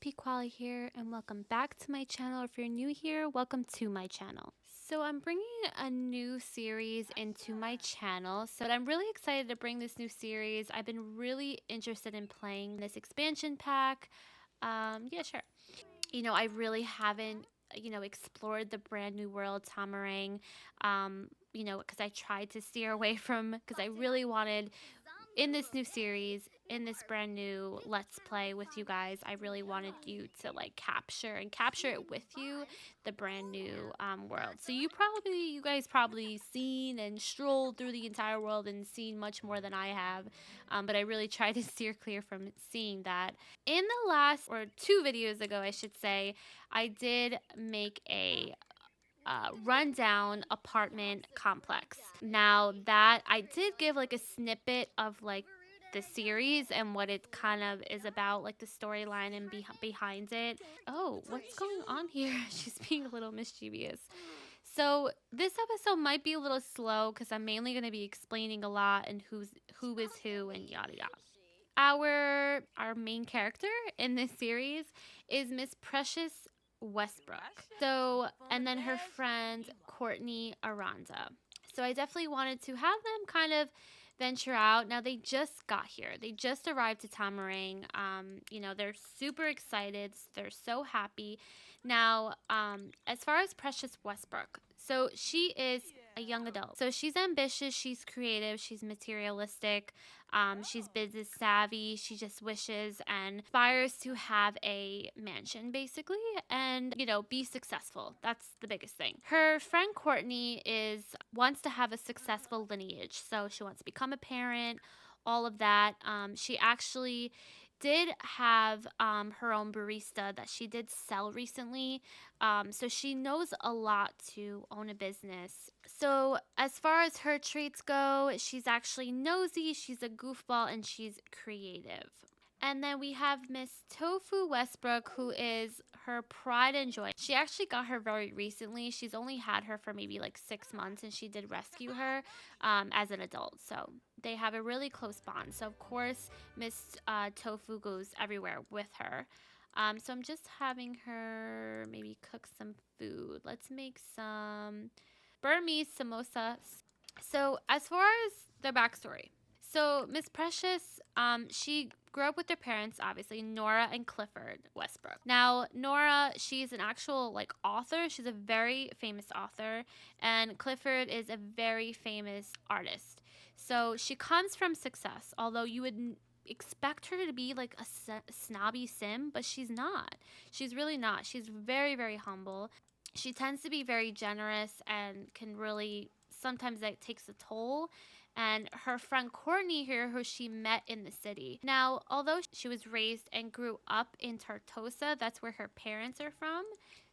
Pequali here, and welcome back to my channel. If you're new here, welcome to my channel. So I'm bringing a new series into my channel, so I'm really excited to bring this new series. I've been really interested in playing this expansion pack. Yeah, sure. I really haven't, explored the brand new world, Tomarang, because I tried to steer away from, because I really wanted in this new series, in this brand new Let's Play with you guys, I really wanted you to like capture it with you, the brand new world. So you guys probably seen and strolled through the entire world and seen much more than I have, but I really tried to steer clear from seeing that. In the last, or 2 videos ago, I should say, I did make a rundown apartment complex. Now that I did give like a snippet of like the series and what it kind of is about, like the storyline and behind it. Oh, what's going on here? She's being a little mischievous. So this episode might be a little slow because I'm mainly going to be explaining a lot and who is who and yada yada. Our main character in this series is Miss Precious Westbrook. So, and then her friend Cortney Aranda. So I definitely wanted to have them kind of venture out. Now they just got here. They just arrived to Tomarang. They're super excited. They're so happy. Now, as far as Precious Westbrook, so she is a young adult. So she's ambitious, she's creative, she's materialistic, she's business savvy. She just wishes and aspires to have a mansion, basically, and be successful. That's the biggest thing. Her friend Courtney wants to have a successful lineage, so she wants to become a parent, all of that. She actually did have her own barista that she did sell recently. So she knows a lot to own a business. So as far as her traits go, she's actually nosy, she's a goofball, and she's creative. And then we have Miss Tofu Westbrook, who is her pride and joy. She actually got her very recently. She's only had her for maybe like 6 months, and she did rescue her as an adult. So they have a really close bond. So of course, Miss Tofu goes everywhere with her. So I'm just having her maybe cook some food. Let's make some Burmese samosa. So as far as their backstory, so Miss Precious, she grew up with their parents, obviously, Nora and Clifford Westbrook. Now, Nora, she's an actual like author. She's a very famous author, and Clifford is a very famous artist. So she comes from success, although you would expect her to be like a snobby sim, but she's not. She's really not. She's very, very humble. She tends to be very generous and can really, sometimes that takes a toll. And her friend Courtney here, who she met in the city. Now, although she was raised and grew up in Tartosa, that's where her parents are from.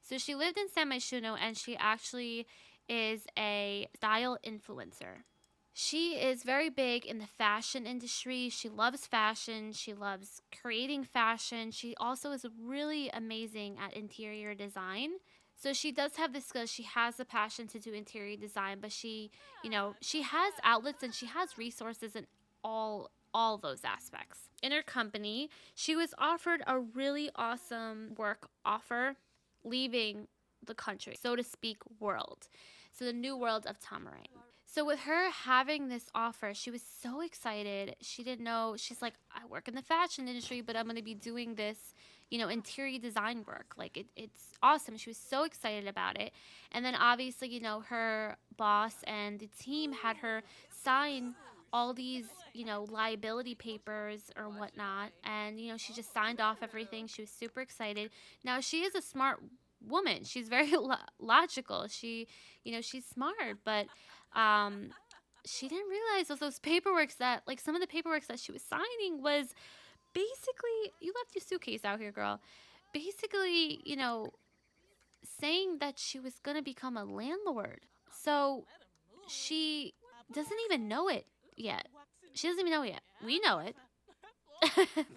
So she lived in San Myshuno, and she actually is a style influencer. She is very big in the fashion industry. She loves fashion. She loves creating fashion. She also is really amazing at interior design. So she does have the skills. She has the passion to do interior design, but she has outlets and she has resources in all those aspects. In her company, she was offered a really awesome work offer leaving the country, so to speak, world. So the new world of Tomarang. So with her having this offer, she was so excited. She didn't know. She's like, I work in the fashion industry, but I'm going to be doing this, interior design work. Like it's awesome. She was so excited about it. And then obviously, her boss and the team had her sign all these, liability papers or whatnot. And, she just signed off everything. She was super excited. Now she is a smart woman. She's very logical. She's smart, but she didn't realize those paperworks that, like, some of the paperwork that she was signing was basically, you left your suitcase out here, girl. Basically, saying that she was going to become a landlord. So she doesn't even know it yet. She doesn't even know it yet. We know it.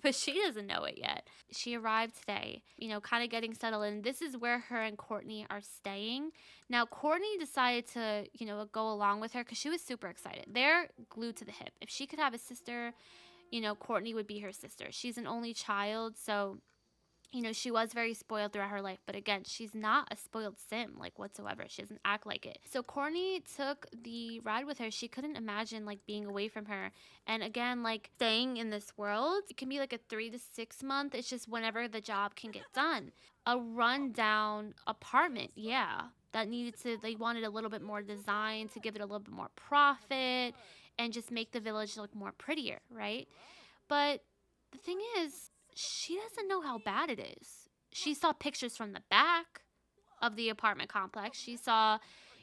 But she doesn't know it yet. She arrived today, kind of getting settled in. This is where her and Courtney are staying. Now, Courtney decided to, go along with her because she was super excited. They're glued to the hip. If she could have a sister, Courtney would be her sister. She's an only child, so She was very spoiled throughout her life, but again, she's not a spoiled sim like whatsoever. She doesn't act like it. So Cortney took the ride with her. She couldn't imagine like being away from her. And again, like staying in this world, it can be like a 3 to 6 month. It's just whenever the job can get done. A rundown apartment, yeah. They wanted a little bit more design to give it a little bit more profit and just make the village look more prettier, right? But the thing is, she doesn't know how bad it is. She saw pictures from the back of the apartment complex. She saw,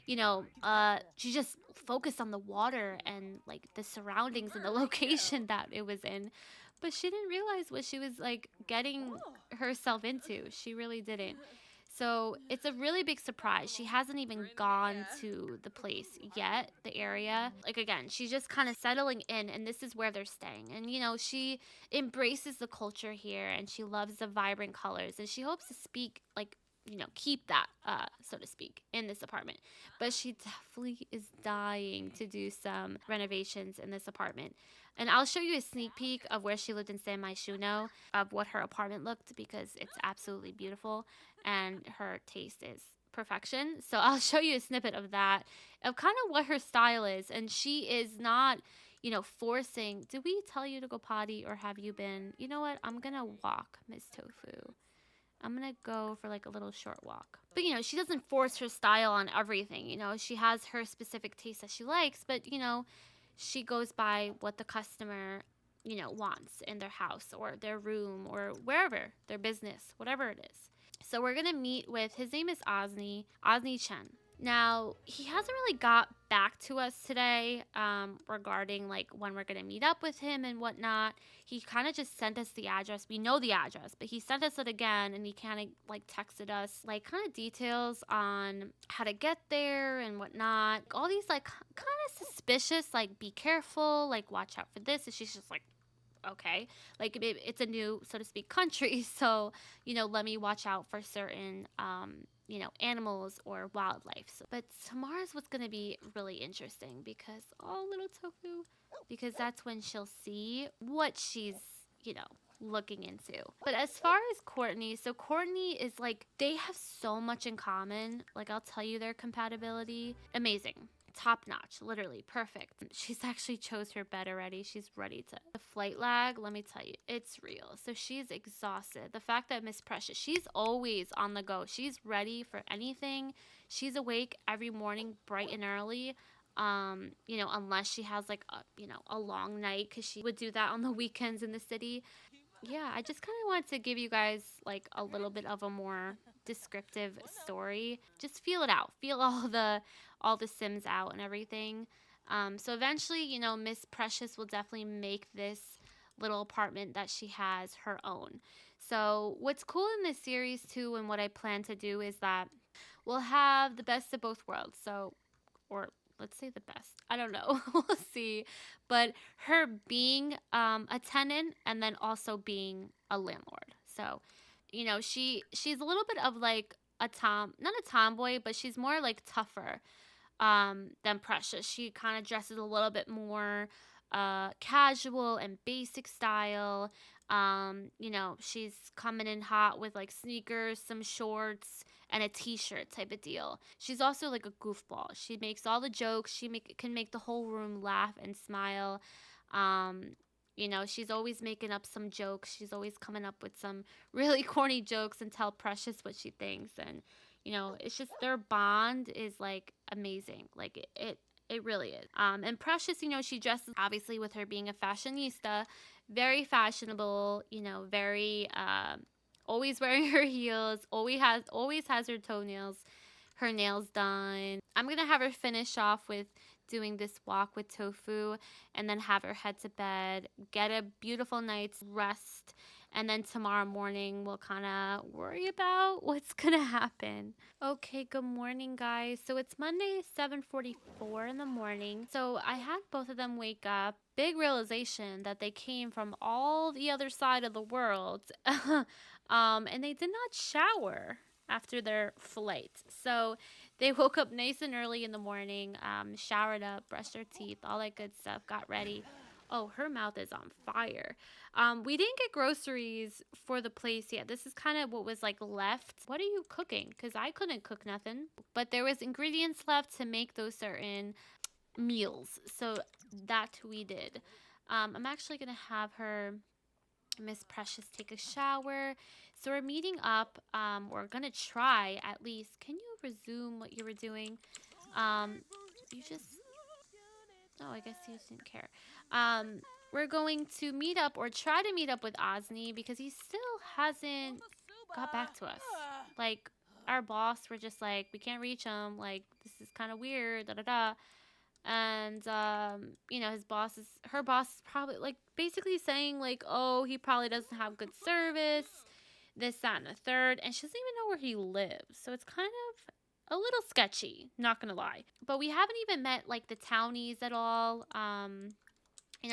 she just focused on the water and like the surroundings and the location that it was in. But she didn't realize what she was like getting herself into. She really didn't. So it's a really big surprise. She hasn't even gone to the place yet, the area. Like, again, she's just kind of settling in, and this is where they're staying. And, she embraces the culture here, and she loves the vibrant colors, and she hopes to speak, like, keep that, so to speak, in this apartment. But she definitely is dying to do some renovations in this apartment. And I'll show you a sneak peek of where she lived in San Myshuno, of what her apartment looked, because it's absolutely beautiful and her taste is perfection. So I'll show you a snippet of that, of kind of what her style is. And she is not, forcing, did we tell you to go potty or have you been, you know what? I'm going to walk, Miss Tofu. I'm going to go for like a little short walk. But, she doesn't force her style on everything. She has her specific taste that she likes, but, she goes by what the customer, wants in their house or their room or wherever, their business, whatever it is. So we're going to meet with, his name is Osni Chen. Now, he hasn't really got back to us today regarding like when we're going to meet up with him and whatnot. He kind of just sent us the address. We know the address, but he sent us it again, and he kind of like texted us like kind of details on how to get there and whatnot. All these like kind of suspicious, like be careful, like watch out for this. And she's just like, okay, like it's a new, so to speak, country, so let me watch out for certain animals or wildlife. But tomorrow's what's going to be really interesting, because little Tofu, because that's when she'll see what she's looking into. But as far as Cortney, so Cortney is like, they have so much in common. Like, I'll tell you, their compatibility, amazing, top notch, literally perfect. She's actually chose her bed already. She's ready to. The flight lag, let me tell you, it's real. So she's exhausted. The fact that Miss Precious, she's always on the go. She's ready for anything. She's awake every morning bright and early. Unless she has like a long night, because she would do that on the weekends in the city. Yeah, I just kind of want to give you guys like a little bit of a more descriptive story. Just feel it out. Feel all the Sims out and everything. So eventually, Miss Precious will definitely make this little apartment that she has her own. So what's cool in this series too, and what I plan to do, is that we'll have the best of both worlds. So, or let's say the best. I don't know. We'll see. But her being a tenant, and then also being a landlord. So, she's a little bit of like not a tomboy, but she's more like tougher than Precious. She kind of dresses a little bit more casual and basic style. She's coming in hot with like sneakers, some shorts, and a t-shirt type of deal. She's also like a goofball. She makes all the jokes. Can make the whole room laugh and smile. She's always making up some jokes. She's always coming up with some really corny jokes and tell Precious what she thinks. And it's just, their bond is like amazing. Like it really is. And Precious, she dresses, obviously, with her being a fashionista, very fashionable, very always wearing her heels, always has her nails done. I'm gonna have her finish off with doing this walk with Tofu, and then have her head to bed, get a beautiful night's rest, and then tomorrow morning we'll kind of worry about what's gonna happen. Okay, good morning, guys. So it's Monday, 7:44 in the morning. So I had both of them wake up. Big realization that they came from all the other side of the world, and they did not shower after their flight. So they woke up nice and early in the morning, showered up, brushed their teeth, all that good stuff, got ready. Oh, her mouth is on fire. We didn't get groceries for the place yet. This is kind of what was like left. What are you cooking? Because I couldn't cook nothing. But there was ingredients left to make those certain meals. So that we did. I'm actually going to have her, Miss Precious, take a shower. So we're meeting up. We're going to try at least. Can you resume what you were doing? You just Oh, I guess he just didn't care. We're going to meet up or try to meet up with Osni because he still hasn't got back to us. Like, our boss, we're just like, we can't reach him. Like, this is kind of weird, da da da. And, her boss is probably, like, basically saying, like, oh, he probably doesn't have good service, this, that, and the third. And she doesn't even know where he lives. So it's kind of a little sketchy, not gonna lie. But we haven't even met like the townies at all.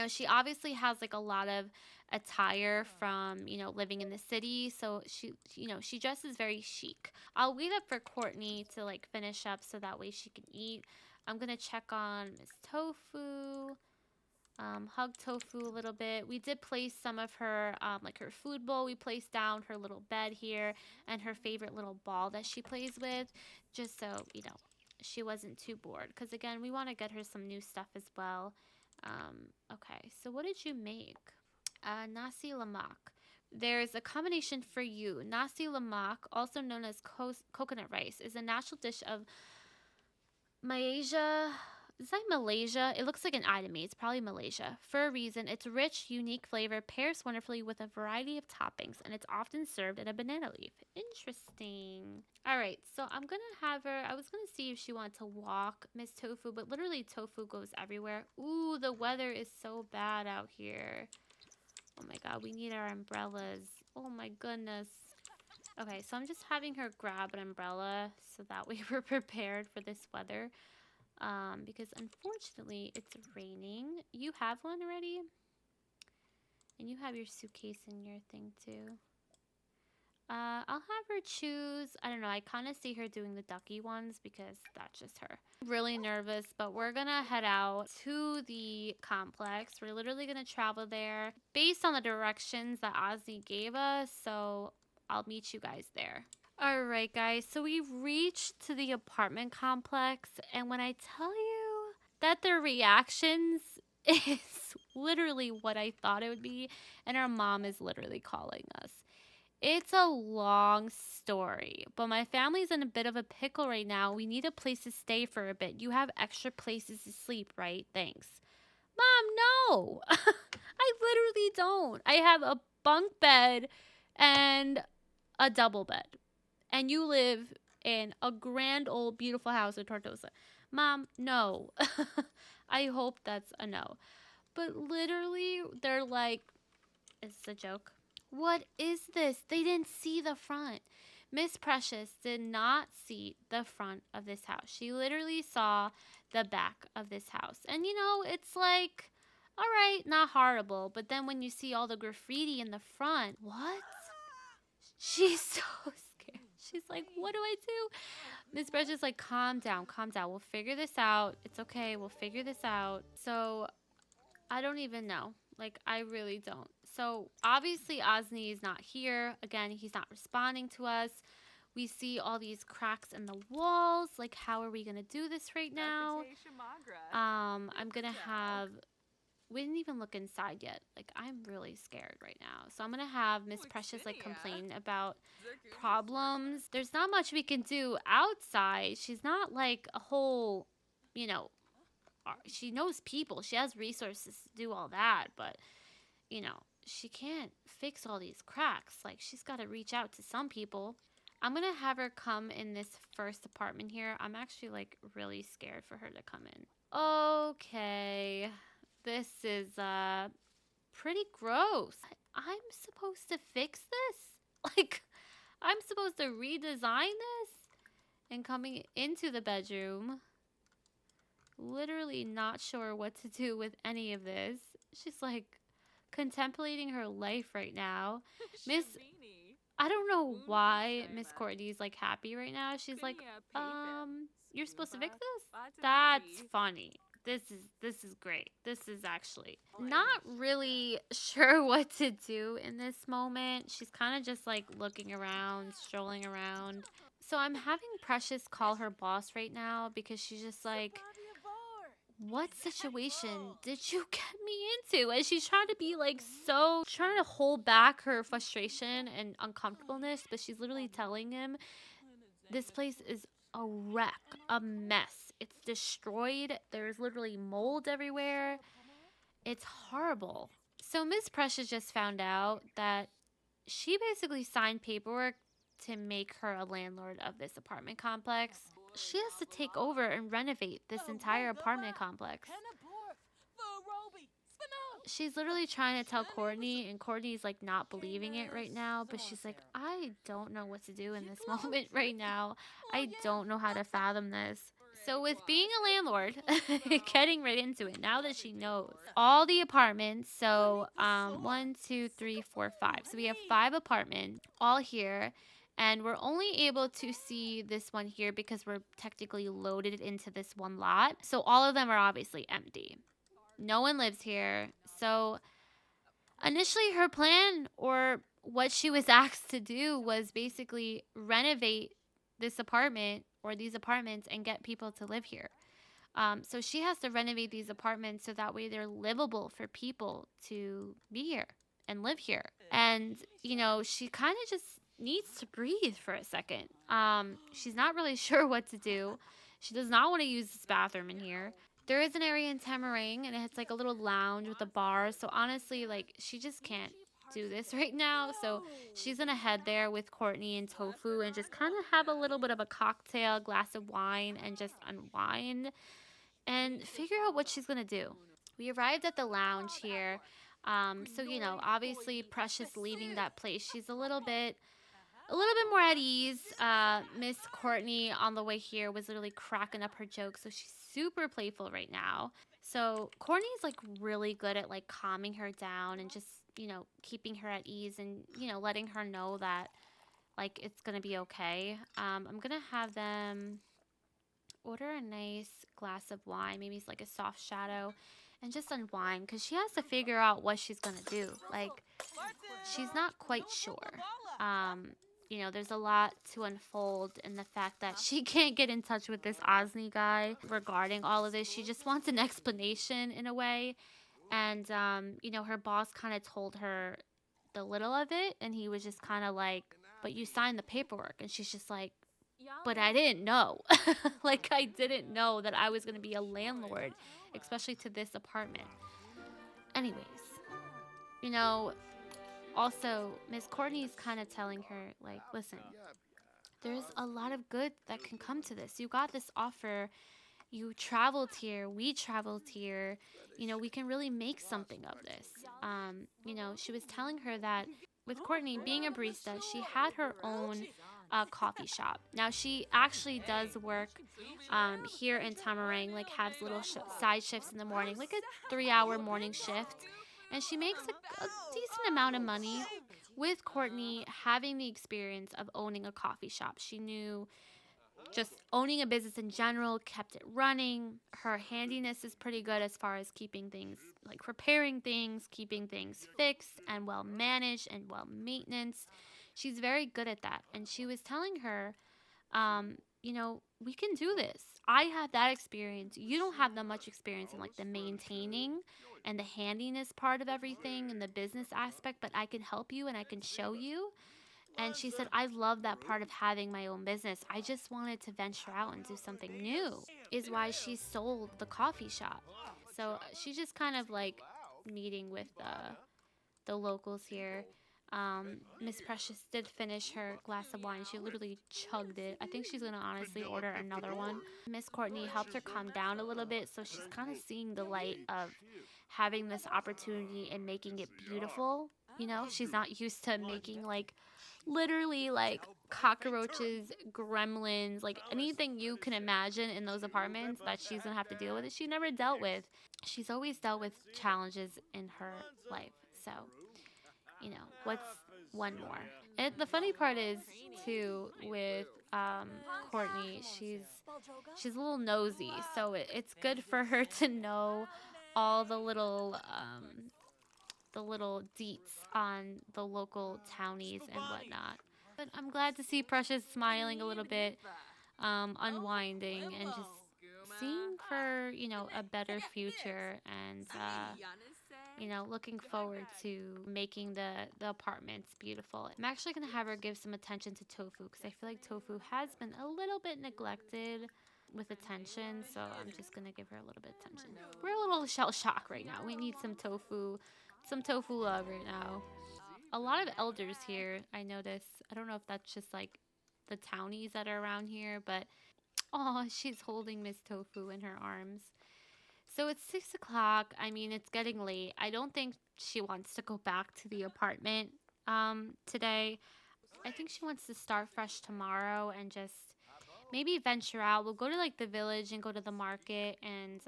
She obviously has like a lot of attire from, living in the city. So she dresses very chic. I'll wait up for Cortney to like finish up so that way she can eat. I'm gonna check on Miss Tofu. Hug Tofu a little bit. We did place some of her, like her food bowl. We placed down her little bed here and her favorite little ball that she plays with, just so, she wasn't too bored. Because, again, we want to get her some new stuff as well. Okay, so what did you make? Nasi lemak. There's a combination for you. Nasi lemak, also known as coconut rice, is a natural dish of Malaysia. Is that Malaysia? It looks like an item. It's probably Malaysia. For a reason, its rich, unique flavor pairs wonderfully with a variety of toppings, and it's often served in a banana leaf. Interesting. All right, so I'm going to have her. I was going to see if she wanted to walk Miss Tofu, but literally Tofu goes everywhere. Ooh, the weather is so bad out here. Oh my god, we need our umbrellas. Oh my goodness. Okay, so I'm just having her grab an umbrella so that way we're prepared for this weather. Because unfortunately it's raining. You have one already? And you have your suitcase in your thing too. I'll have her choose, I don't know, I kind of see her doing the ducky ones because that's just her. I'm really nervous, but we're gonna head out to the complex. We're literally gonna travel there based on the directions that Ozzy gave us, so I'll meet you guys there. Alright guys, so we've reached to the apartment complex, and when I tell you that their reactions is literally what I thought it would be, and our mom is literally calling us. It's a long story, but my family's in a bit of a pickle right now. We need a place to stay for a bit. You have extra places to sleep, right? Thanks. Mom, no! I literally don't. I have a bunk bed and a double bed. And you live in a grand old beautiful house in Tartosa. Mom, no. I hope that's a no. But literally, they're like, it's a joke. What is this? They didn't see the front. Miss Precious did not see the front of this house. She literally saw the back of this house. And it's like, all right, not horrible. But then when you see all the graffiti in the front, what? She's so scared. She's like, what do I do? Miss Precious like, calm down, calm down. We'll figure this out. It's okay. We'll figure this out. So I don't even know. Like, I really don't. So obviously Osni is not here. Again, he's not responding to us. We see all these cracks in the walls. Like, how are we going to do this right now? I'm going to have... We didn't even look inside yet. Like, I'm really scared right now. So I'm going to have Miss Precious, like, complain about problems. There's not much we can do outside. She's not, like, a whole, she knows people. She has resources to do all that. But, she can't fix all these cracks. Like, she's got to reach out to some people. I'm going to have her come in this first apartment here. I'm actually, like, really scared for her to come in. Okay. This is, pretty gross. I'm supposed to fix this? Like, I'm supposed to redesign this? And coming into the bedroom, literally not sure what to do with any of this. She's, like, contemplating her life right now. I don't know why Miss Courtney's, like, happy right now. She's like, you're supposed to fix this? That's funny. This is great. This is actually not really sure what to do in this moment. She's kind of just like looking around, strolling around. So I'm having Precious call her boss right now because she's just like, what situation did you get me into? And she's trying to be like so trying to hold back her frustration and uncomfortableness, but she's literally telling him this place is a wreck, a mess. It's destroyed. There's literally mold everywhere. It's horrible. So Miss Precious just found out that she basically signed paperwork to make her a landlord of this apartment complex. She has to take over and renovate this entire apartment complex. She's literally trying to tell Cortney, and Cortney's like not believing it right now, but she's like, I don't know what to do in this moment right now. I don't know how to fathom this. So with being a landlord, getting right into it, now that she knows all the apartments, so 1, 2, 3, 4, 5. So we have 5 apartments all here, and we're only able to see this one here because we're technically loaded into this one lot. So all of them are obviously empty. No one lives here. So initially her plan, or what she was asked to do, was basically renovate this apartment or these apartments and get people to live here. So she has to renovate these apartments so that way they're livable for people to be here and live here. And, she kind of just needs to breathe for a second. She's not really sure what to do. She does not want to use this bathroom in here. There is an area in Tomarang, and it's like a little lounge with a bar. So honestly, like, she just can't do this right now. So she's gonna head there with Cortney and Tofu and just kind of have a little bit of a cocktail, glass of wine, and just unwind and figure out what she's gonna do. We arrived at the lounge here. So obviously Precious leaving that place, she's a little bit more at ease. Miss Cortney on the way here was literally cracking up her jokes, so she's super playful right now. So Courtney's like really good at like calming her down and just keeping her at ease and letting her know that like it's gonna be okay. I'm gonna have them order a nice glass of wine, maybe it's like a soft shadow, and just unwind because she has to figure out what she's gonna do. Like, she's not quite sure. Um, there's a lot to unfold in the fact that she can't get in touch with this Osni guy regarding all of this. She just wants an explanation in a way. And, her boss kind of told her the little of it, and he was just kind of like, but you signed the paperwork. And she's just like, but I didn't know. Like, I didn't know that I was going to be a landlord, especially to this apartment. Anyways, you know, also, Miss Courtney's kind of telling her, like, listen, there's a lot of good that can come to this. You got this offer. You traveled here. We traveled here. We can really make something of this. She was telling her that with Courtney being a barista, she had her own coffee shop. Now, she actually does work here in Tomarang, like has little side shifts in the morning, like a 3-hour morning shift. And she makes a decent amount of money. With Courtney having the experience of owning a coffee shop, she knew just owning a business in general, kept it running. Her handiness is pretty good as far as keeping things, like preparing things, keeping things fixed and well managed and well maintenance. She's very good at that. And she was telling her, we can do this. I have that experience. You don't have that much experience in like the maintaining and the handiness part of everything and the business aspect, but I can help you and I can show you. And she said, I love that part of having my own business. I just wanted to venture out and do something new, is why she sold the coffee shop. So she's just kind of like meeting with the locals here. Miss Precious did finish her glass of wine. She literally chugged it. I think she's going to honestly order another one. Miss Courtney helped her calm down a little bit, so she's kind of seeing the light of having this opportunity and making it beautiful. She's not used to making like literally like cockroaches, gremlins, like anything you can imagine in those apartments that she's gonna have to deal with. She never dealt with. She's always dealt with challenges in her life. So, what's one more. And the funny part is too with Cortney, she's a little nosy, so it's good for her to know all the little deets on the local townies and whatnot. But I'm glad to see Precious smiling a little bit, unwinding and just seeing for a better future and looking forward to making the apartments beautiful. I'm actually gonna have her give some attention to Tofu because I feel like Tofu has been a little bit neglected with attention, so I'm just gonna give her a little bit of attention. We're a little shell shocked right now. We need some tofu love right now. A lot of elders here, I notice. I don't know if that's just like the townies that are around here, but oh, she's holding Miss Tofu in her arms. So it's 6 o'clock. I mean, it's getting late. I don't think she wants to go back to the apartment today. I think she wants to start fresh tomorrow and just maybe venture out. We'll go to like the village and go to the market and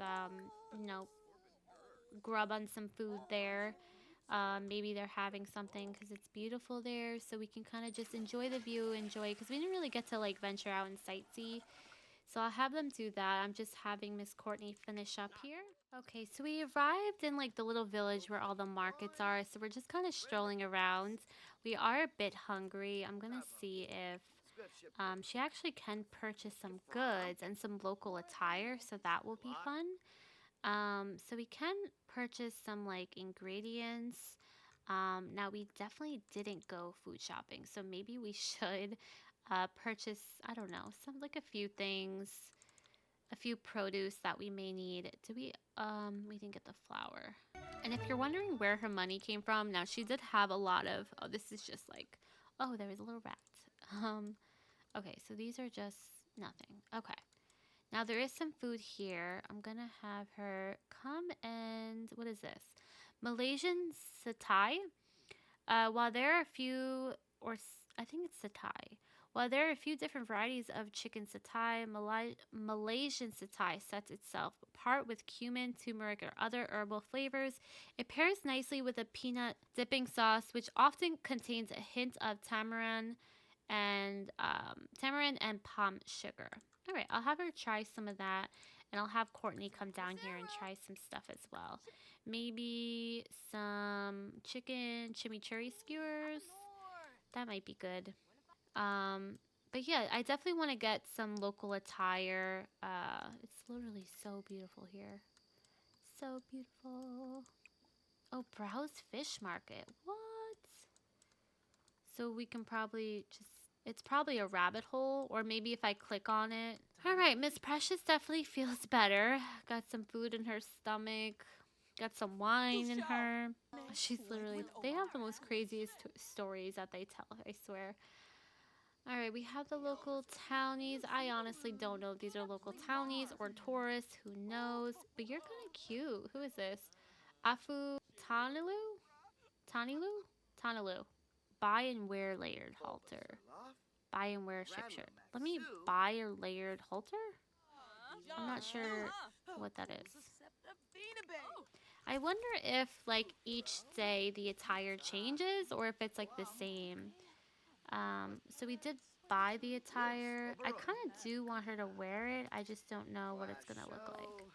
you know, grub on some food there. Maybe they're having something because it's beautiful there, so we can kind of just enjoy the view, enjoy because we didn't really get to like venture out and sightsee. So I'll have them do that. I'm just having Miss Cortney finish up here. Okay, so we arrived in like the little village where all the markets are. So we're just kind of strolling around. We are a bit hungry. I'm gonna see if she actually can purchase some goods and some local attire, so that will be fun. So we can purchase some like ingredients. Now we definitely didn't go food shopping, so maybe we should purchase, I don't know, some like a few things, a few produce that we may need. We didn't get the flour. And if you're wondering where her money came from, now she did have a lot of, oh, this is just like, oh, there was a little rat. Okay, so these are just nothing. Okay. Now there is some food here. I'm gonna have her come and, what is this? Malaysian satay. While there are a few, I think it's satay. While there are a few different varieties of chicken satay, Malaysian satay sets itself apart with cumin, turmeric, or other herbal flavors. It pairs nicely with a peanut dipping sauce, which often contains a hint of tamarind and palm sugar. All right, I'll have her try some of that, and I'll have Cortney come down here and try some stuff as well. Maybe some chicken chimichurri skewers. That might be good. But yeah, I definitely want to get some local attire. It's literally so beautiful here. So beautiful. Oh, Browse Fish Market. What? So we can probably just, it's probably a rabbit hole, or maybe if I click on it. All right, Miss Precious definitely feels better. Got some food in her stomach. Got some wine in her. She's literally, they have the most craziest stories that they tell, I swear. All right, we have the local townies. I honestly don't know if these are local townies or tourists. Who knows? But you're kind of cute. Who is this? Afu Tanilu? Tanilu? Tanilu. Buy and wear layered halter. Buy and wear striped shirt. Let me buy a layered halter? I'm not sure what that is. I wonder if like each day the attire changes or if it's like the same. So we did buy the attire. I kind of do want her to wear it. I just don't know what it's gonna look like.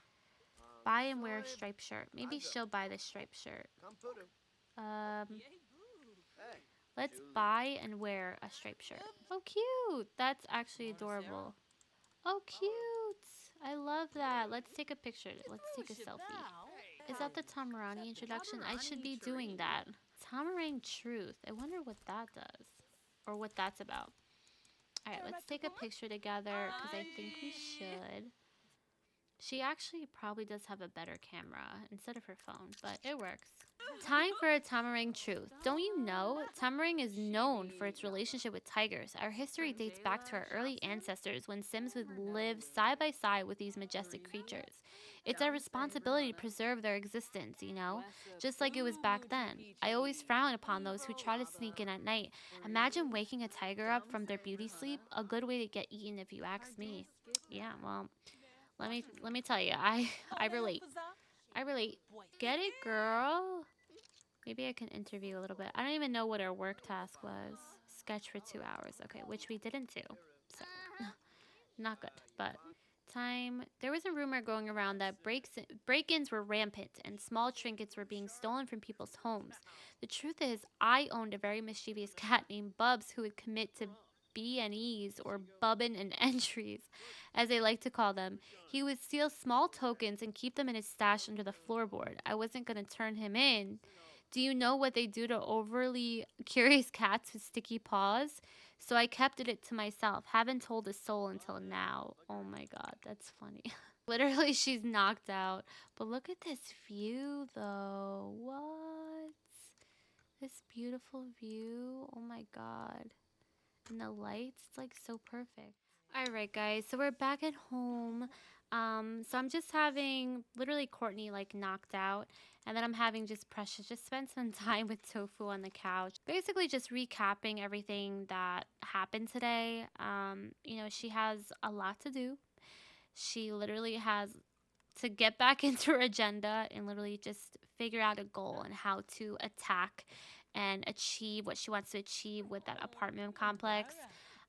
Buy and wear a striped shirt. Maybe she'll buy the striped shirt. Let's buy and wear a striped shirt. Oh, cute. That's actually adorable. Oh, cute. I love that. Let's take a picture. Let's take a selfie. Is that the Tomarang introduction? I should be doing that. Tomarang Truth. I wonder what that does. Or what that's about. Alright, let's take a picture together because I think we should. She actually probably does have a better camera instead of her phone, but it works. Time for a Tomarang truth. Don't you know? Tomarang is known for its relationship with tigers. Our history dates back to our early ancestors when Sims would live side by side with these majestic creatures. It's our responsibility to preserve their existence, you know? Just like it was back then. I always frown upon those who try to sneak in at night. Imagine waking a tiger up from their beauty sleep. A good way to get eaten if you ask me. Yeah, well, let me tell you, I relate. I relate. Get it, girl? Maybe I can interview a little bit. I don't even know what our work task was. Sketch for 2 hours. Okay, which we didn't do. So, not good. But time. There was a rumor going around that break-ins were rampant and small trinkets were being stolen from people's homes. The truth is, I owned a very mischievous cat named Bubs who would commit to B&Es or bubbin and entries, as they like to call them. He would steal small tokens and keep them in his stash under the floorboard. I wasn't going to turn him in. Do you know what they do to overly curious cats with sticky paws? So I kept it to myself. Haven't told a soul until now. Oh my god, that's funny. Literally, she's knocked out. But look at this view, though. What? This beautiful view. Oh my god. And the lights, it's like so perfect. Alright, guys. So we're back at home. So I'm just having literally Cortney like knocked out. And then I'm having just Precious just spend some time with Tofu on the couch. Basically just recapping everything that happened today. She has a lot to do. She literally has to get back into her agenda and literally just figure out a goal and how to attack and achieve what she wants to achieve with that apartment complex.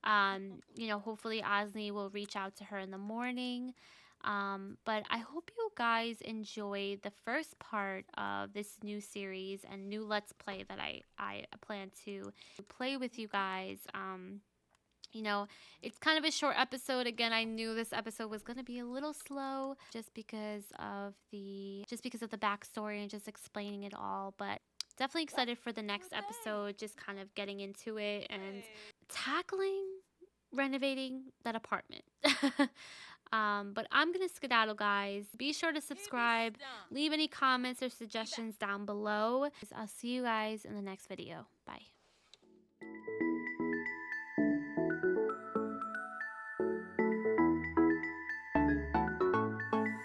Hopefully Osni will reach out to her in the morning. But I hope you guys enjoyed the first part of this new series and new Let's Play that I plan to play with you guys. It's kind of a short episode. Again, I knew this episode was going to be a little slow just because of the backstory and just explaining it all, but definitely excited for the next episode, just kind of getting into it and tackling renovating that apartment. But I'm going to skedaddle, guys. Be sure to subscribe, leave any comments or suggestions down below. I'll see you guys in the next video. Bye.